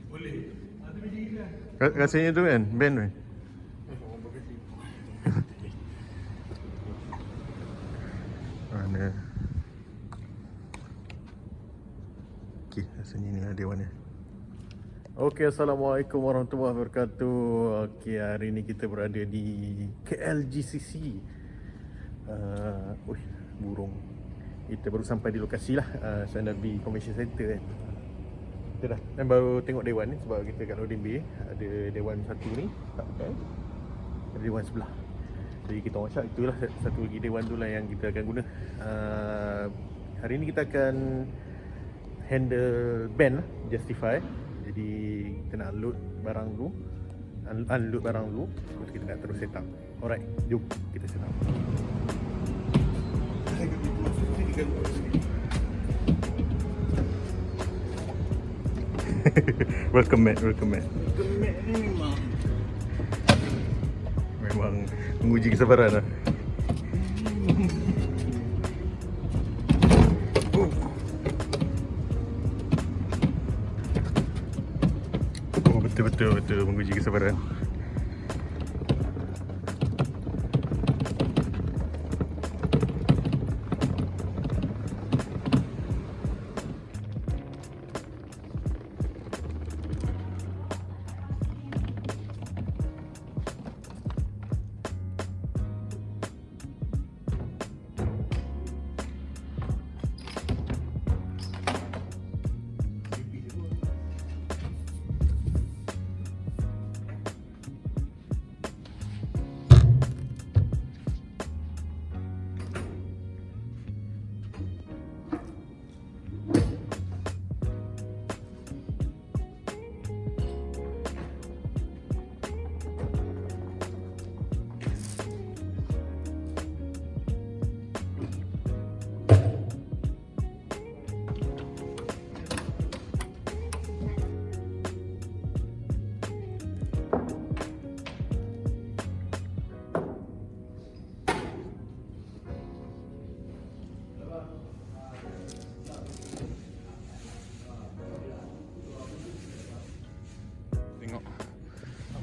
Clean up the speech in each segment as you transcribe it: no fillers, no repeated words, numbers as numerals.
Boleh. Ada biji ikan. Rasanya tu kan, band tu. Mana? Okey, rasanya ni dewan dia. Okey, Assalamualaikum warahmatullahi wabarakatuh. Okey, hari ni kita berada di KLGCC. Burung. Kita baru sampai di lokasi lah, Sanabi Convention Center kan. Kita dah dan baru tengok dewan ni sebab kita kat Loading Bay ada dewan satu ni tak pakai. Ada dewan sebelah. Jadi kita orang cakap itulah satu lagi dewan tu lah yang kita akan guna. Hari ni kita akan handle band lah, Justify. Jadi kita nak load barang dulu, unload barang dulu, lepas kita nak terus set up. Alright, jom kita set up. Welcome Matt. Memang menguji kesabaran lah. Betul menguji kesabaran.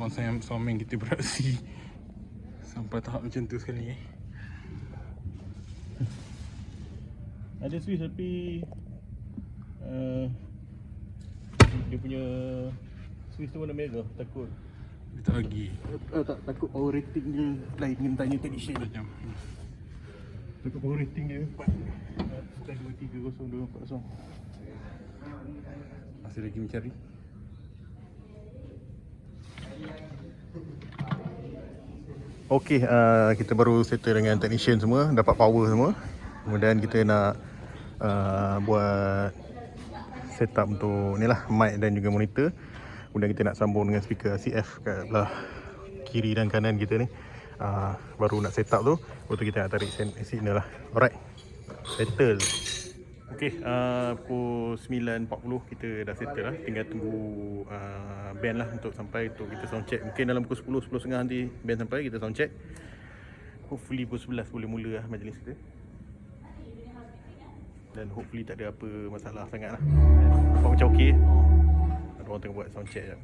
Abang saya suami kita beraksi sampai tahap macam tu sekali. Ada Swiss tapi dia punya Swiss tu warna merah, takut dia tak lagi takut power rating dia lain dengan tanya technician macam. Takut power rating dia 4 bukan 230 240. Masih lagi mencari. Okey, kita baru settle dengan technician semua, dapat power semua. Kemudian kita nak buat setup untuk ni lah, mic dan juga monitor. Kemudian kita nak sambung dengan speaker CF kat belah kiri dan kanan kita ni. Baru nak setup tu, lepas tu kita nak tarik signal lah. Alright, settle. Okey, pukul 9.40 kita dah settle lah. Tinggal tunggu band lah untuk sampai untuk kita sound check. Mungkin dalam pukul 10, 10.30 nanti band sampai, kita sound check. Hopefully pukul 11 boleh mula lah majlis kita. Dan hopefully tak ada apa masalah sangat lah. Nampak macam okey. Ada orang tengah buat sound check je.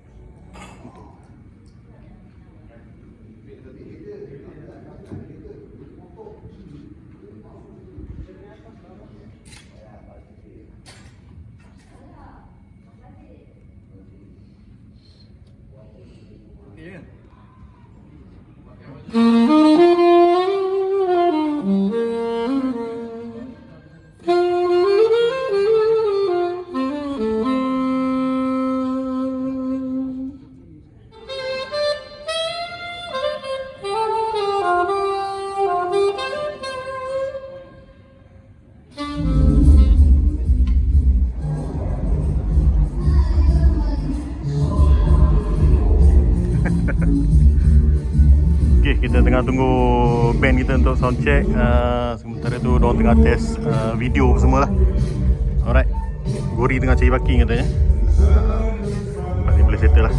Kita tengah tunggu band kita untuk sound check. Sementara tu diorang tengah test video semua lah. Alright, Gori tengah cari parking katanya. Pasti boleh settle lah.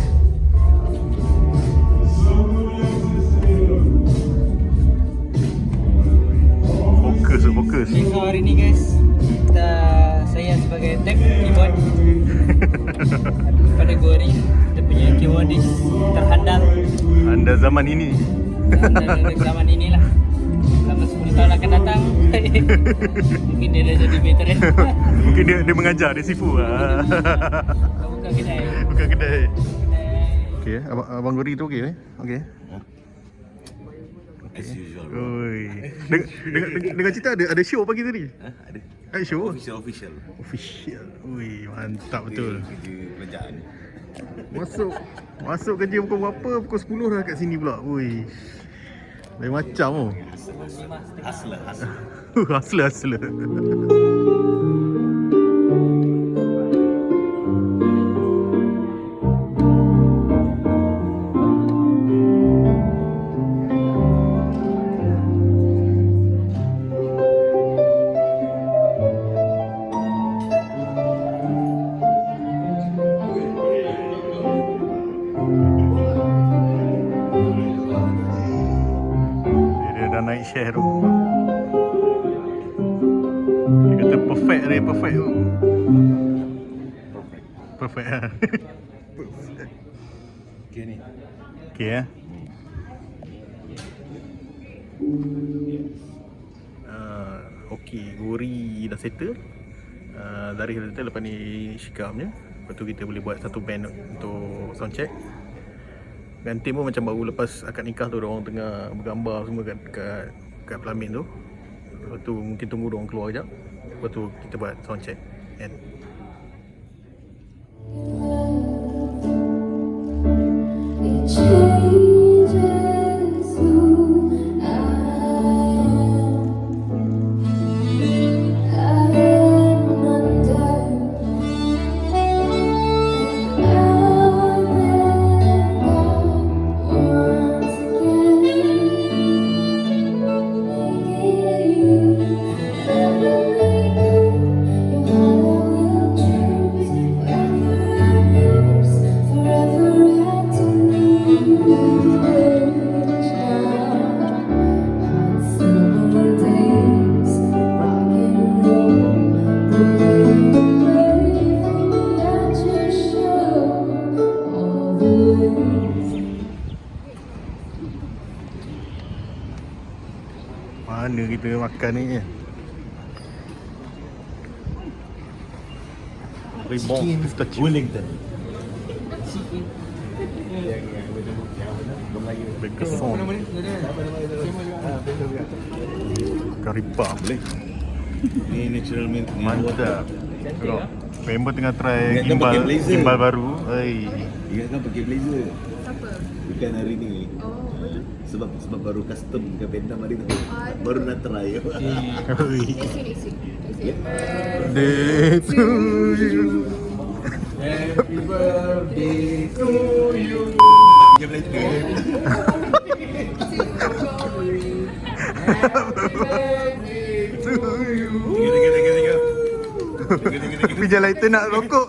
Fokus. So hari ni guys, saya sebagai tech keyboard pada Gori Tanda zaman ini. Zaman inilah. Selama 10 tahun akan datang mungkin dia dah jadi veteran. Mungkin dia mengajar, dia sifu. Buka kedai. Bukan kedai. Okey, abang Gori tu okey. Okey. As usual. Oi. Dengan cerita ada show pagi tadi. Ada. Ada show. Official. Official. Ui, mantap betul. Kerja kerajaan. Masuk kerja pukul berapa? Pukul 10 dah kat sini pula. Ui. Lain macam tu. Hustler. Hustler. Dia dah naik share tu. Dia kata perfect tu. Perfect. Okay ni. Okay okay, Gori dah settle. Dari dah settle, lepas ni Shika punya. Lepas tu kita boleh buat satu band untuk sound check. Dan tim pun macam baru lepas akad nikah tu, orang tengah bergambar semua kat pelamin tu. Lepas tu mungkin tunggu orang keluar sekejap. Lepas tu kita buat sound check. And It changes who I am. I am undone. Now then, once again, making you whatever may go. Your heart I will choose. Forever I'm yours. Forever I do. Summer days, rock and roll, the way you wait for me at your show, all the ways. mana kita makan ni? Ribon pistachio. Wellington. Bekeson. Kari puff. Boleh. Ni natural milk. Mantap. Tengok. Member tengah try Ingatkan pakai blazer. gimbal baru. Hai. Dia kan pakai blazer. Siapa? Bukan hari ni. Sebab baru custom ke Vietnam hari tu. Baru nak try. Day to you. Happy birthday to you. Dia blazer. To you. Tiga. Pijak lighter nak rokok.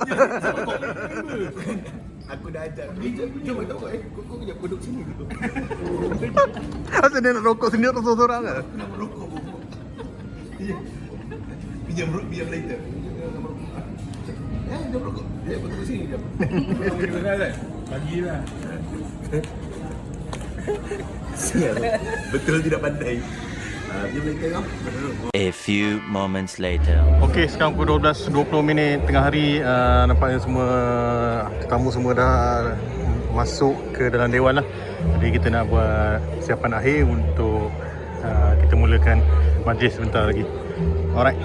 Aku dah ajak. Jom tak apa kau kejap duduk sini dulu. Asal dia nak rokok sendiri atau seorang-seorang ke? Nak merokok buku. Pinjam later. Jom rokok. Dia aku tunggu sini jap. Bagilah. Sial. Betul tidak pandai. Pinjam later kau. A few moments later. Okey, sekarang pukul 12.20 tengah hari. Nampaknya semua tetamu semua dah masuk ke dalam dewan lah. Jadi kita nak buat siapan akhir untuk kita mulakan majlis sebentar lagi. Alright.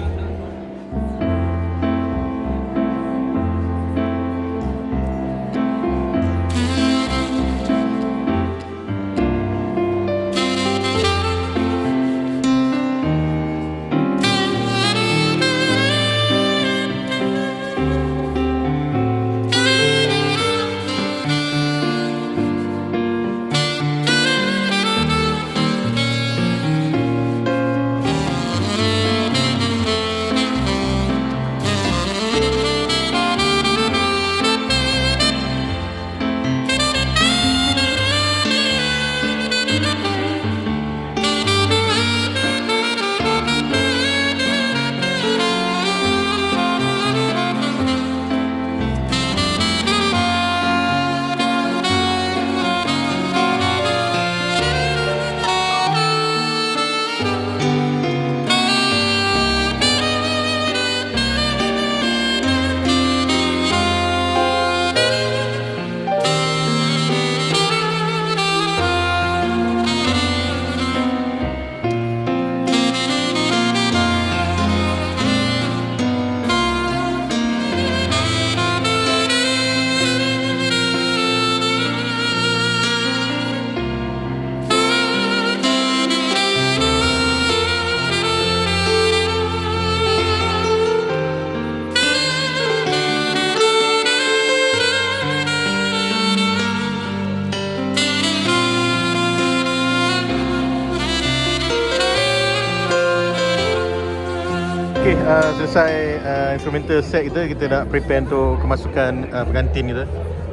selesai instrumental set kita nak prepare untuk kemasukan pengantin kita.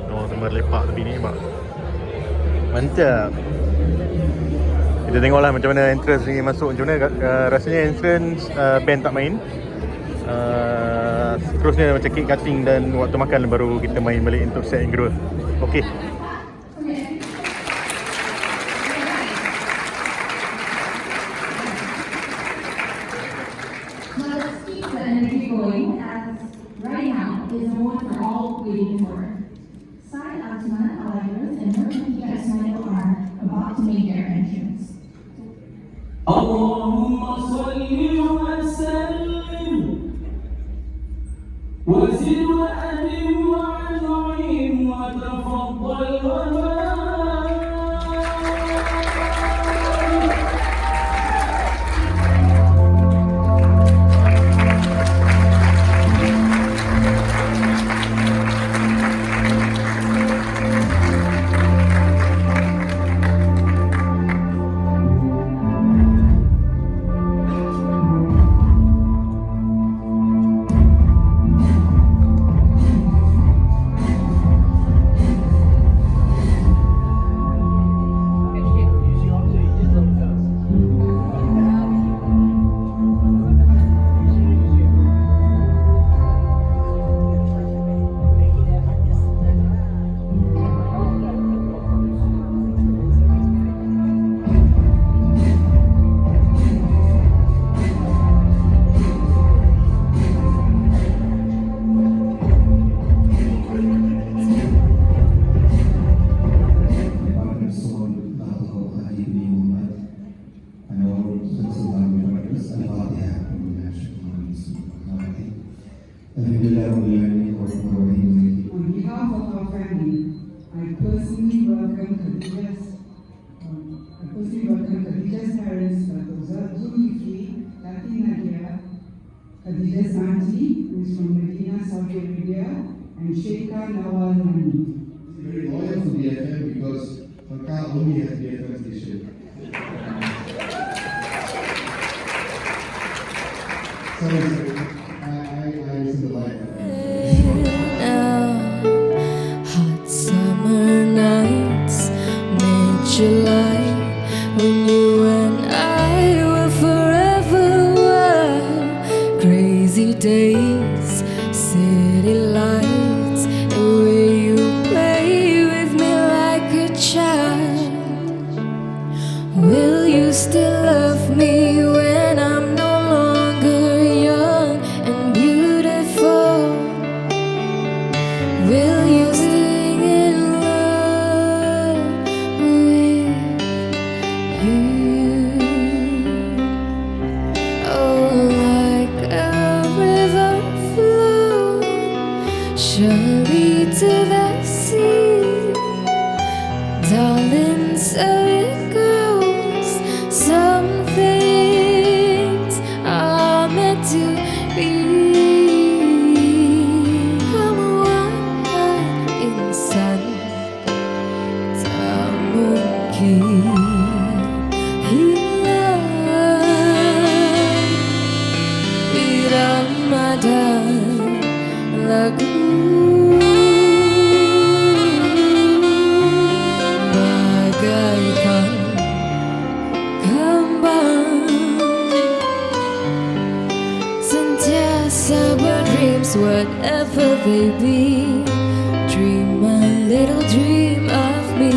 Oh, semua lepak tepi ni mak. Mantap. Kita tengoklah macam mana entrance ni masuk, macam mana rasanya entrance band tak main. Seterusnya macam cake cutting dan waktu makan baru kita main balik untuk set yang kedua. Okey. Let's keep the energy going as right now is the moment we're all waiting for. Sai Asman, Alagros, and Nurmati Ismail are about to make their entrance. اللهم صل وسلم وزد وأدم وأنعم وتفضل وبارك. On behalf of our family, I personally welcome Khadija's parents, Dr. Zulkifli, Tati Nadia, Khadija's auntie, who is from Medina, Saudi Arabia, and Sheikha Nawal Mani. Very loyal to BFM because Fakar only has BFM station. Sorry, I listen to live. Hot summer nights, mid-July, when you and I were forever wild. Crazy days, city lights, the way you play with me like a child. Will you still love me when I'm no longer young and beautiful? Will you sing in love with you? Oh, like a river flow surely to the sea, darling, so it goes. Some things are meant to be. Insan tak mungkin hilang irama dan lagu bagaikan kembang sentiasa berdreams whatever they be. Dream a little dream of me.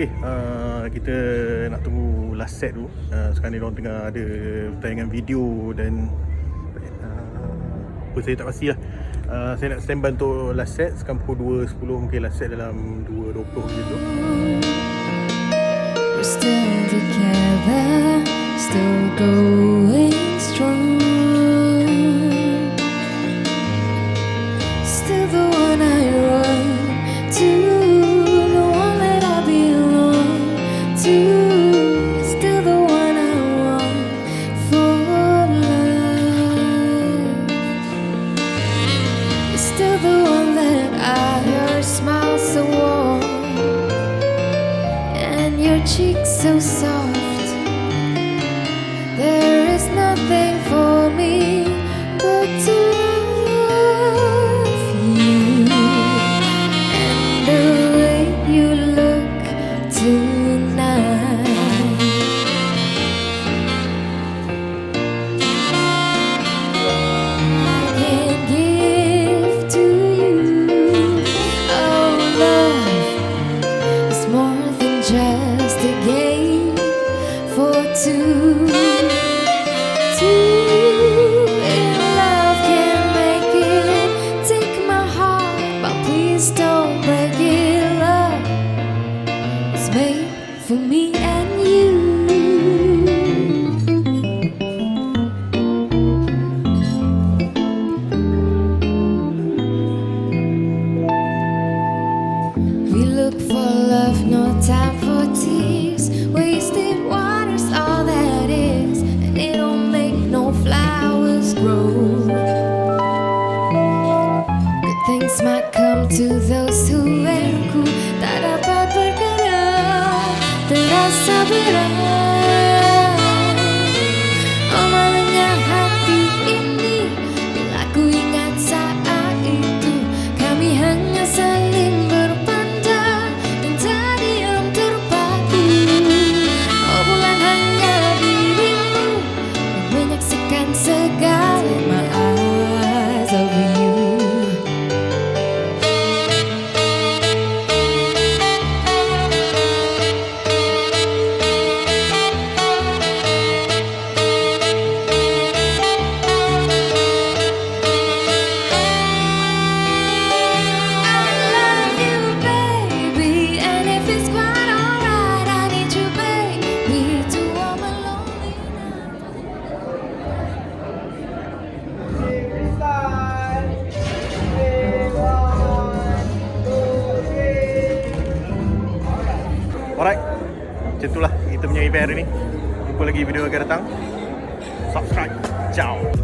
Okay, kita nak tunggu last set dulu. Sekarang ni diorang tengah ada tayangan video dan saya tak pasti lah. Saya nak standby untuk last set. Sekarang pukul 2.10, mungkin last set dalam 2.20 gitu. We're still together, still going strong. Still the one I run to, the one that I belong to. Still the one I want for life. You're still the one that your smile so warm and your cheeks so soft. There is nothing for me but to love you, and the way you look tonight. I can give to you, oh love is more than just a game for two. In love can make it. Take my heart, but please don't break it. Love is made for me and you. We look for love, no time for tears. Wasted water's all that is, and it don't make no flowers grow. Good things might come to those who wait. Tak dapat bergerak, terasa berat. Oh malangnya hati ini, bila ku ingat saat itu kami hanya saling berpandang dan terdiam terpaku. Oh bulan hanya dirimu yang menyaksikan segala. My eyes over you. I love you, baby, and if it's quite alright, I need you, baby, to warm a lonely night. Alright, macam itulah kita punya event hari ni. Jumpa lagi video akan datang. Subscribe. Ciao.